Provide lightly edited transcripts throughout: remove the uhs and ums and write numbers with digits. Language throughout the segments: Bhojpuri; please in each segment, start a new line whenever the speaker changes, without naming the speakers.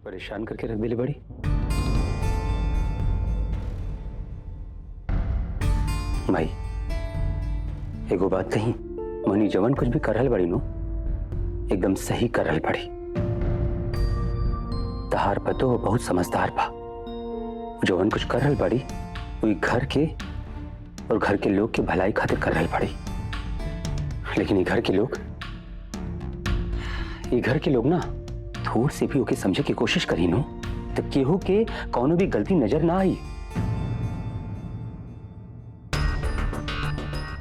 परेशान करके रख दिली बड़ी। भाई एगो बात कही, मनी जवन कुछ भी कर रहल बड़ी नो एकदम सही कर रहल बड़ी। तहार पतो बहुत समझदार बा। जवन कुछ कर रहल बड़ी वही घर के और घर के लोग के भलाई खातिर कर रहल बड़ी। लेकिन ये घर के लोग ना थोड़ से भी ओके समझे की कोशिश करी नो तो केहू के कौनो भी गलती नजर ना आई।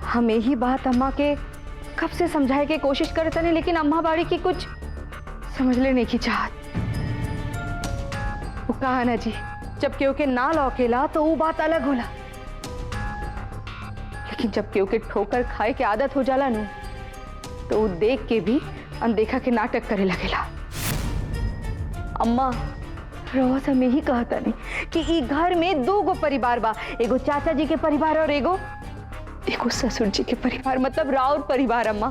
हम यही बात अम्मा के कब से समझाए के कोशिश करते नहीं, लेकिन अम्मा बाड़ी की कुछ समझ लेने की चाहत। वो कहा ना जी, जब केहू के ना लौकेला तो वो बात अलग होला, लेकिन जब केहू के ठोकर खाए के आदत हो जाला नु तो वो देख के भी अनदेखा के नाटक करे लगेला। अम्मा रोज हमें ही कहता नहीं कि ई घर में दो गो परिवार बा, एगो चाचा जी के परिवार और एगो ससुर जी के परिवार, मतलब राउर परिवार। अम्मा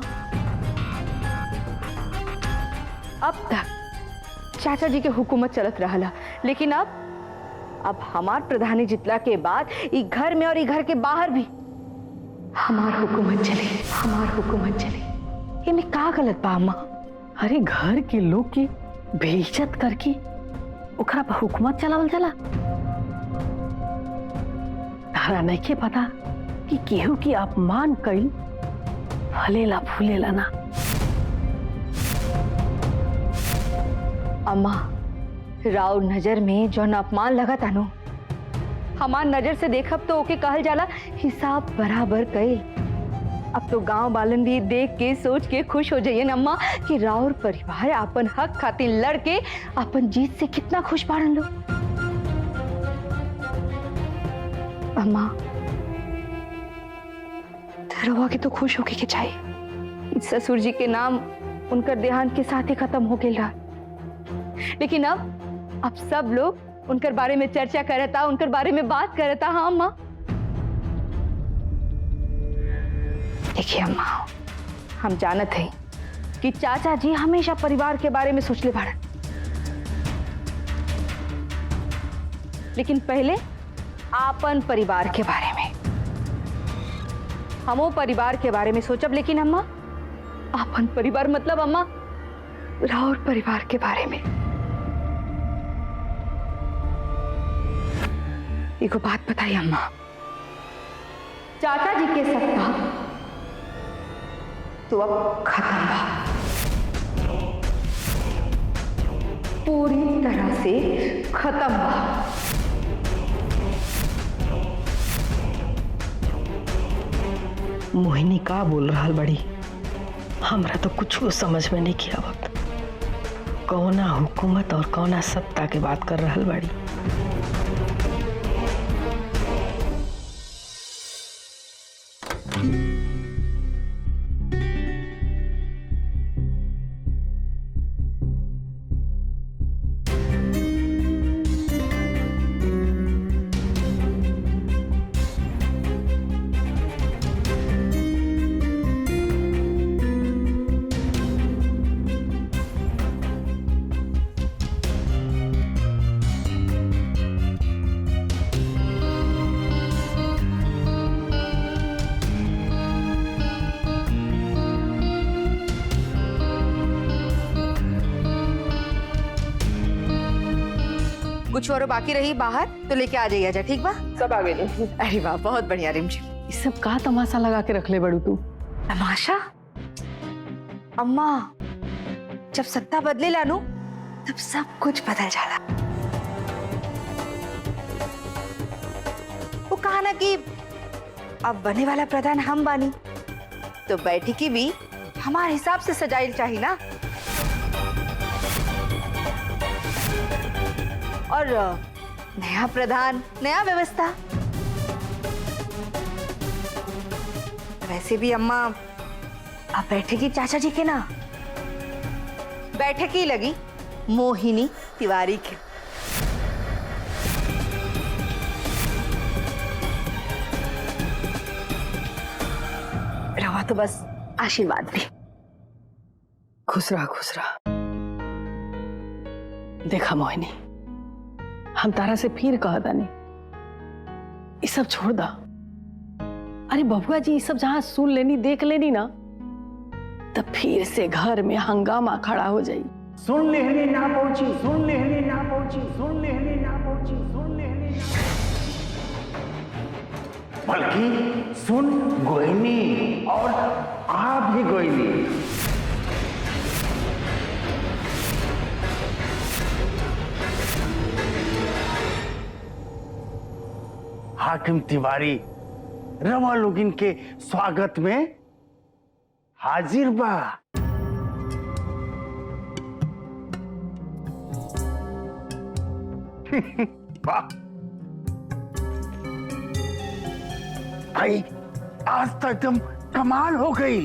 अब तक चाचा जी के हुकूमत चलत रहा, लेकिन अब हमार प्रधानी जितला के बाद ई घर में और ई घर के बाहर भी हमार हुकूमत चले। ये में का गलत बा अम्मा?
अरे घर के लोग की बेइज्जत करके ओकरा पर हुकूमत चलावल चला। तारा नहीं के पता कि केहू की अपमान कईल फलेला फूलेला ना।
अम्मा राउर नजर में जौन अपमान लगा तानो, हमार नजर से देखब तो ओके कहल जाला हिसाब बराबर कईल। अब तो गांव वालन भी देख के सोच के खुश हो जाइए अम्मा कि राउर परिवार अपन हक खातिर लड़के अपन जीत से कितना खुश बाड़न लो। अम्मा रवा के तो खुश होके के चाहिए। ससुर जी के नाम उनकर देहांत के साथ ही खत्म हो गया, लेकिन अब सब लोग उनकर बारे में चर्चा करता, उनकर बारे में बात करता। हाँ अम्मा देखिए अम्मा, हम जानत है कि चाचा जी हमेशा परिवार के बारे में सोचले बाड़न, लेकिन पहले आपन परिवार के बारे में। हमो परिवार के बारे में सोचब, लेकिन अम्मा आपन परिवार मतलब अम्मा राउर परिवार के बारे में। एगो बात बताइए अम्मा, चाचा जी के सत्ता तो अब खत्म बा, पूरी तरह से खत्म बा।
मोहिनी का बोल रहा बड़ी? हमरा तो कुछ समझ में नहीं किया वक्त। कौना हुकूमत और कौना सत्ता के बात कर रहा बड़ी?
कुछ और बाकी रही बाहर तो लेके आ जाइए। ठीक बा?
सब आ गए।
अरे वाह, बहुत बढ़िया रिम जी।
ये सब का तमाशा लगा के रख ले बड़ू तू?
तमाशा? अम्मा जब सत्ता बदले लानू तब सब कुछ बदल जाला। वो कहा ना कि अब बने वाला प्रधान हम बानी, तो बैठकी भी हमारे हिसाब से सजाइल चाहिए ना। और नया प्रधान, नया व्यवस्था। वैसे भी अम्मा अब बैठेगी चाचा जी के ना, बैठकी लगी मोहिनी तिवारी के। रवा तो बस आशीर्वाद भी।
खुश रहा खुश रहा। देखा मोहिनी, हम तारा से फिर कह दानी, ये सब छोड़ दा। अरे बबुआ जी, ये सब जहां सुन लेनी देख लेनी ना, तब फिर से घर में हंगामा खड़ा हो जाई।
सुन लेहनी ना पहुंची, सुन लेहनी ना पहुंची, सुन लेहनी ना पहुंची, सुन लेहनी ना, बल्कि सुन गोइनी और आ भी गोइनी। हाकिम तिवारी रवा लोगिन के स्वागत में हाजिर बा। वाह भाई, आज तो एकदम कमाल हो गई।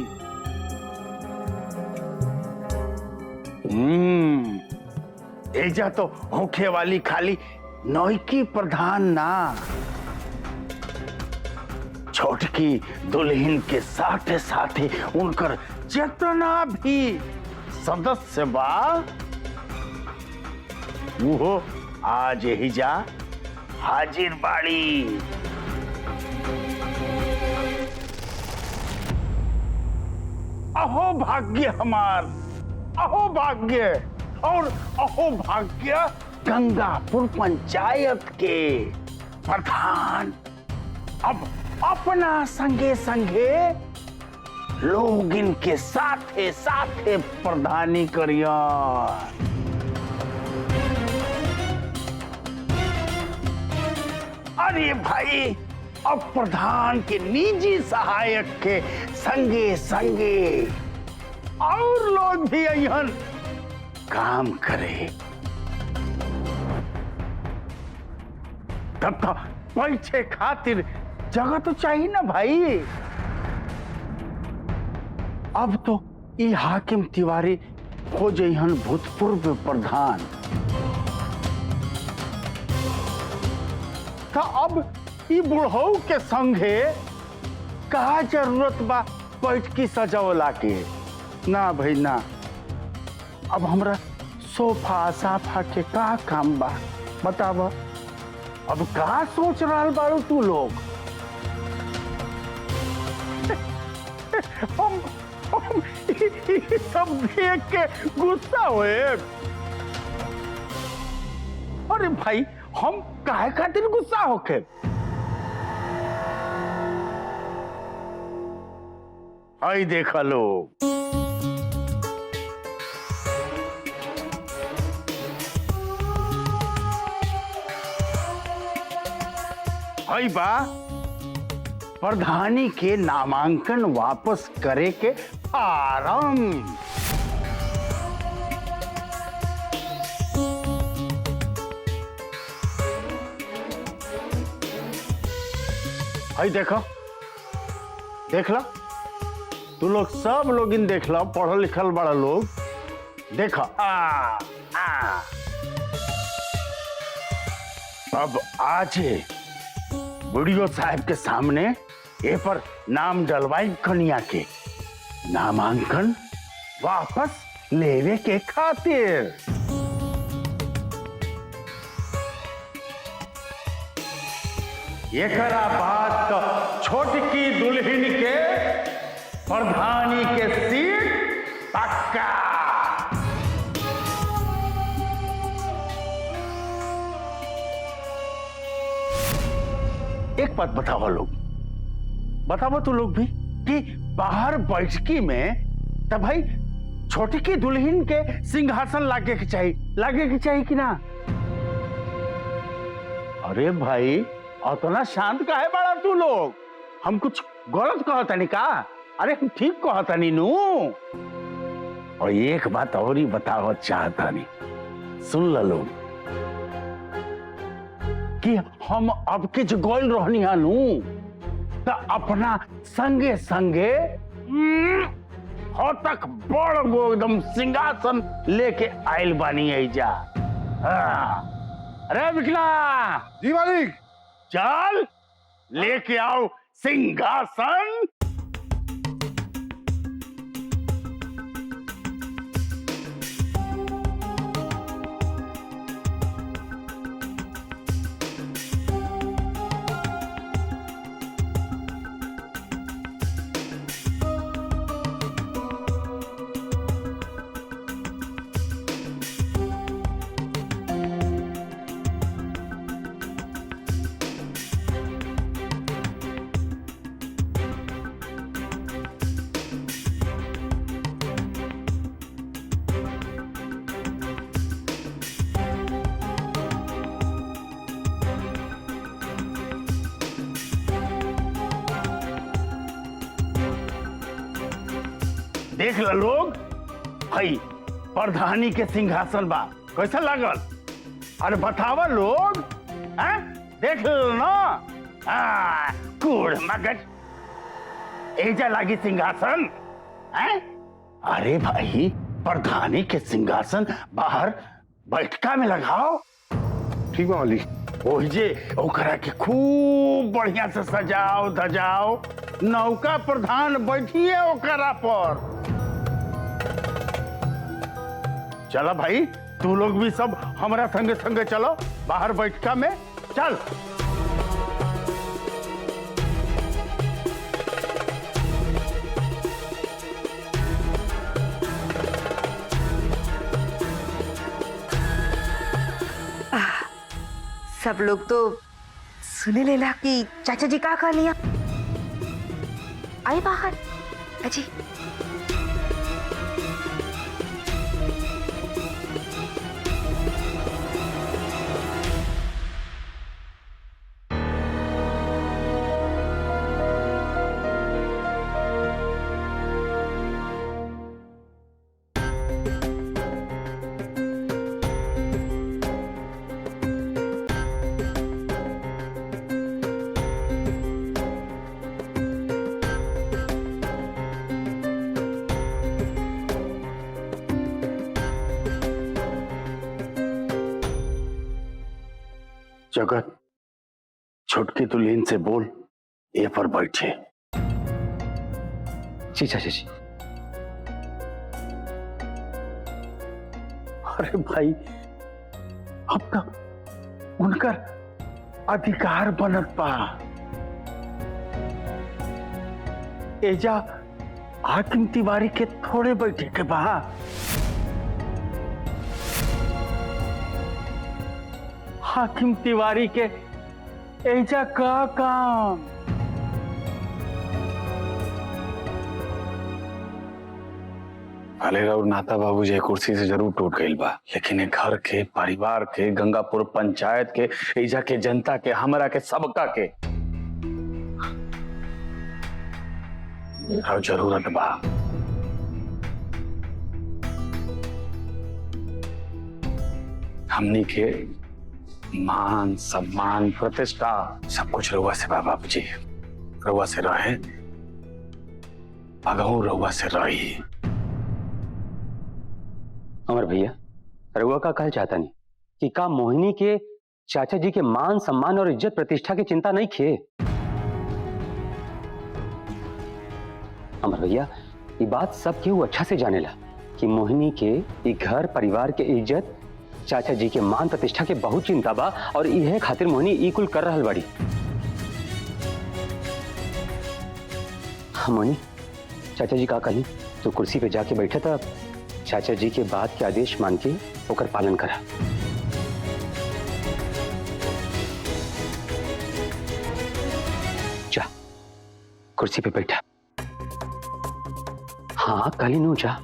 एजा तो होखे वाली खाली नौकी प्रधान ना, छोटकी दुल्हन के साथे साथे उनकर जितना भी सदस्य बा वो आज ही जा हाजिर बाड़ी। अहो भाग्य हमार, अहो भाग्य, और अहो भाग्य गंगापुर पंचायत के प्रधान अब अपना संगे संगे लोग इनके साथे साथे प्रधानी करिया। अरे भाई, अब प्रधान के निजी सहायक के संगे संगे और लोग भी यहन काम करे। तब तो पैसे खातिर जगह तो चाहिए ना भाई। अब तो ये हाकिम तिवारी हो जइहन भूतपूर्व प्रधान, तो अब ई बुढ़ऊ के संगे का जरूरत बा बैठकी सजावला के? ना भाई ना, अब हमरा सोफा साफा के का काम बा बताब। अब का सोच रहा बारू तू लोग? हम सब देख के गुस्सा हुए। अरे भाई, हम काहे खातिर गुस्सा होके? आई देखा लो, आई बा प्रधानी के नामांकन वापस करे के फारम। आई देखो, देख लो तू लोग, सब लोग इन देख लो, पढ़ल लिखल बड़ा लोग देखो। अब आज वीडियो साहब के सामने ए पर नाम डलवाई कन्या के नामांकन वापस लेवे के खातिर। एकरा बात तो छोटकी दुल्हन के प्रधानी के सीट पक्का। एक बात बताओ लोग, बताओ तू लोग भी कि बाहर बैठकी में तब भाई छोटकी दुल्हन के सिंहासन लागे के चाहिए कि ना? अरे भाई, उतना शांत काहे बड़ा तू लोग? हम कुछ गलत कहता नहीं का? अरे हम ठीक कहता नहीं नू। और एक बात और ही बताओ चाहता नहीं, सुन लो कि हम अब के जो गोल रहनी हानू तो अपना संगे संगे हो तक बड़ गो एकदम सिंहासन लेके आयल बानी आई जा। अरे विकला
जी मालिक,
चल लेके आओ सिंहासन। देख ल लोग, हई प्रधानी के सिंहासन बा, कैसा लागल? अरे बतावा लोग, हैं? देख लो ना, कूड़ मगज एजा लागी सिंहासन, हैं? अरे भाई, प्रधानी के सिंहासन बाहर बैठका में लगाओ।
ठीक बा मालिक।
ओहिजे ओकरा के खूब बढ़िया से सजाओ धजाओ, नौका प्रधान बैठिए ओकरा पर। चलो भाई, तू लोग भी सब हमारा संगे संगे चलो बाहर बैठका में, चल।
सब लोग तो सुने लेला कि चाचा जी का कह लिया। आए बाहर अजी।
जगत, छुटकी दुल्हन से बोल ए पर बैठे।
जी चाचा जी।
अरे भाई, अब तो उनका अधिकार बनत बा। एजा हाकिम तिवारी के थोड़े बैठे के बा। हाकिम तिवारी के एजा का काम?
भले और नाता बाबूजी कुर्सी से जरूर टूट गई बा, लेकिन घर के, परिवार के, गंगापुर पंचायत के, एजा के जनता के, हमरा के, सबका के जरूरत बा। हमनी के मान, सम्मान, प्रतिष्ठा सब कुछ रउआ से बा बाबूजी। रउआ से रहे, भगहू रउआ से रही।
अमर भैया, रउआ का कहल चाहता नहीं कि का मोहिनी के चाचा जी के मान सम्मान और इज्जत प्रतिष्ठा की चिंता नहीं खे? अमर भैया, ये बात सब केहू अच्छा से जानेला कि मोहिनी के ई घर परिवार के इज्जत, चाचा जी के मान प्रतिष्ठा के बहुत चिंता बा और इहे खातिर मोहिनी ई कुल कर रहल बाड़ी। मोहिनी, चाचा जी का कही तो कुर्सी पे जाके बैठा था, चाचा जी के बात के आदेश मान के ओकर पालन करा। जा कुर्सी पे बैठा। हाँ, काली नू जा।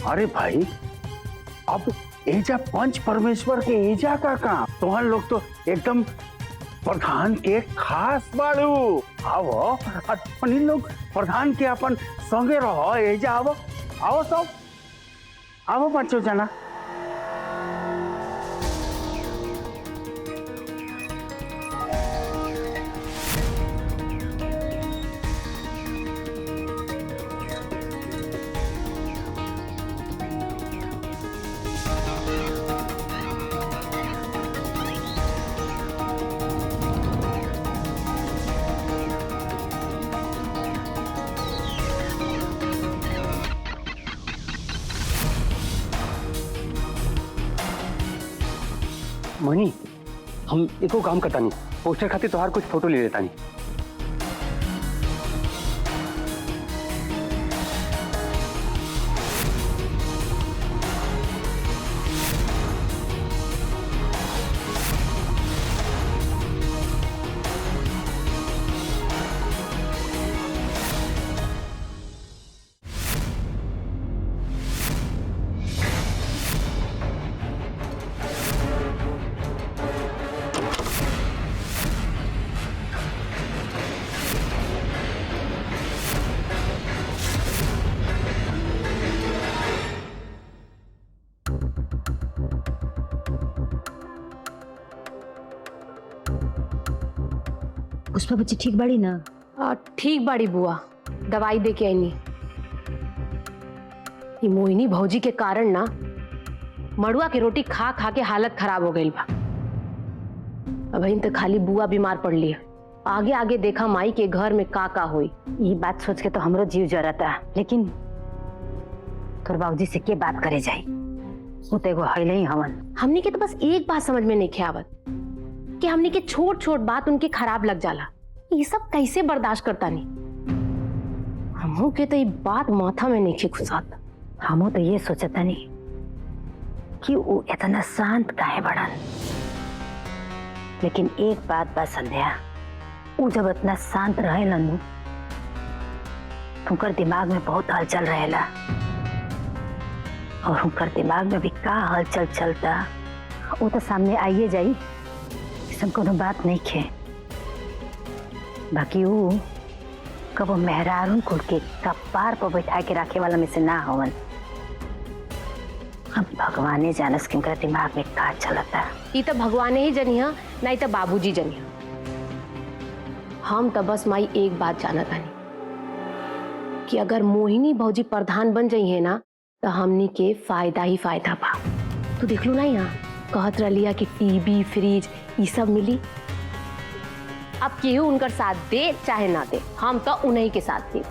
अरे भाई, अब एजा पंच परमेश्वर के एजा का काम? तुहार लोग तो एकदम प्रधान के खास बाड़ू। आओ, अपनी लोग प्रधान के अपन संगे रहो। एजा आओ, आओ सब, आओ पांचों जना।
मोहिनी, हम एको काम करता नहीं, पोस्टर खातिर तोहार कुछ फोटो ले लेता नहीं।
पुष्पा बच्ची ठीक बाड़ी ना?
ठीक बाड़ी बुआ, दवाई दे के आईनी। ये मोहिनी भौजी के कारण ना मड़ुआ के रोटी खा खा के हालत खराब हो गई बा। अब तो खाली बुआ बीमार पड़ ली। आगे आगे देखा माई के घर में का हुई।
ये बात सोच के तो हमरो जीव जरता, लेकिन तोर बाबूजी से के बात करे जाई? वो तो एगो हइले ही हवन।
हमने के तो बस एक बात समझ में नहीं आवत कि हमने के छोट छोट बात उनके खराब लग जाला। ये सब कैसे बर्दाश्त करता नहीं? हमहू के तो ये बात माथा में नहीं घुसात।
हमो तो ये सोचता नहीं कि वो इतना शांत काहे बढ़न। लेकिन एक बात बा संध्या, वो जब इतना शांत रहे लन्नू, उनकर दिमाग में बहुत हलचल रहेला, और उनकर दिमाग में भी का हलचल चलता वो तो सामने आइए जाई। इसम कोनो बात नहीं खे। बाकी वो कबो मेहरारून कुल के कपार पर बैठा के रखे वाला में से ना हवन। अब भगवाने जानस कि उनका दिमाग में का चलता।
ये तो भगवान ही जनिया, नहीं तो बाबूजी जनिया। हम तो बस माई एक बात जानत हनी कि अगर मोहिनी भौजी प्रधान बन जाई है ना तो हमनी के फायदा ही फायदा बा। तू देख लो ना, यहाँ कहत रहिया कि टीवी फ्रिज ये सब मिली। अब केहू उनकर साथ दे चाहे ना दे, हम तो उन्हीं के साथ दे।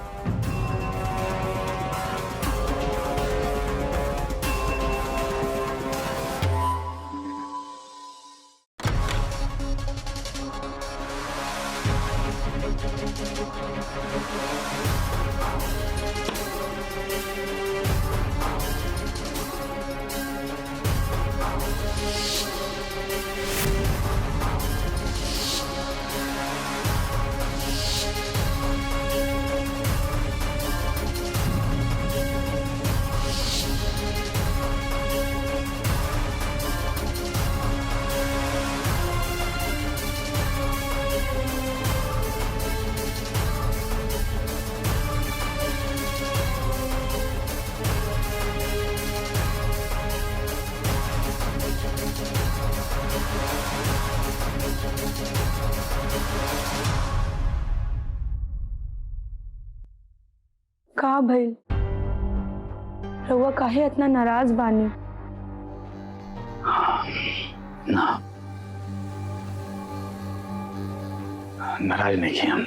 का भइल? रउआ काहे इतना नाराज बानी?
ना, नाराज नहीं हम,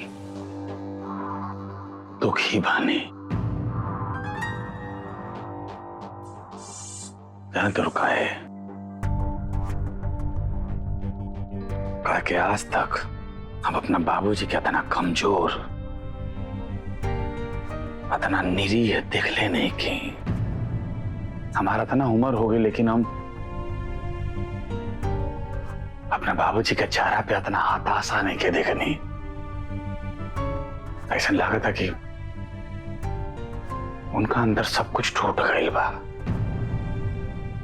दुखी बानी। जान तो रुका है कि आज तक हम अपना बाबूजी के इतना कमजोर, इतना निरीह देखले नहीं की। हमारा इतना उम्र हो गई लेकिन हम अपने बाबूजी के चेहरा पे इतना हताशा नहीं के देखनी। ऐसा लगा था कि उनका अंदर सब कुछ टूट गई बा।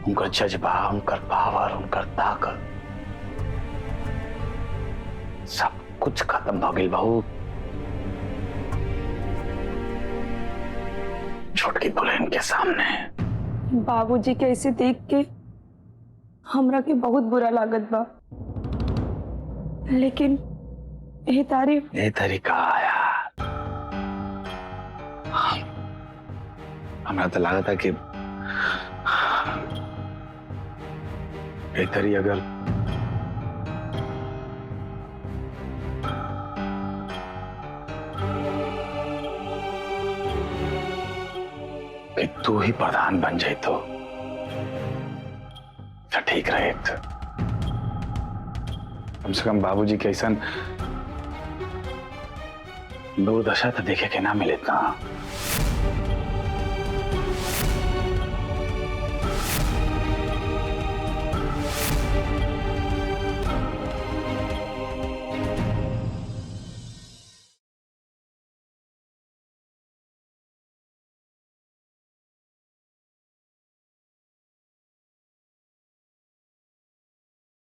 उनका जज्बा, उनका पावर, उनका ताकत, सब कुछ खत्म हो गई बहू। छोटकी दुल्हन के सामने
बाबूजी के ऐसे देख के हमरा के बहुत बुरा लागत बा, लेकिन ये तरीका
आया। हमरा तो लगा था कि ये तरी अगर कि तू ही प्रधान बन जाए तो ठीक रहे। कम से कम बाबूजी के ऐसा दुर्दशा तो देखे के ना मिले था।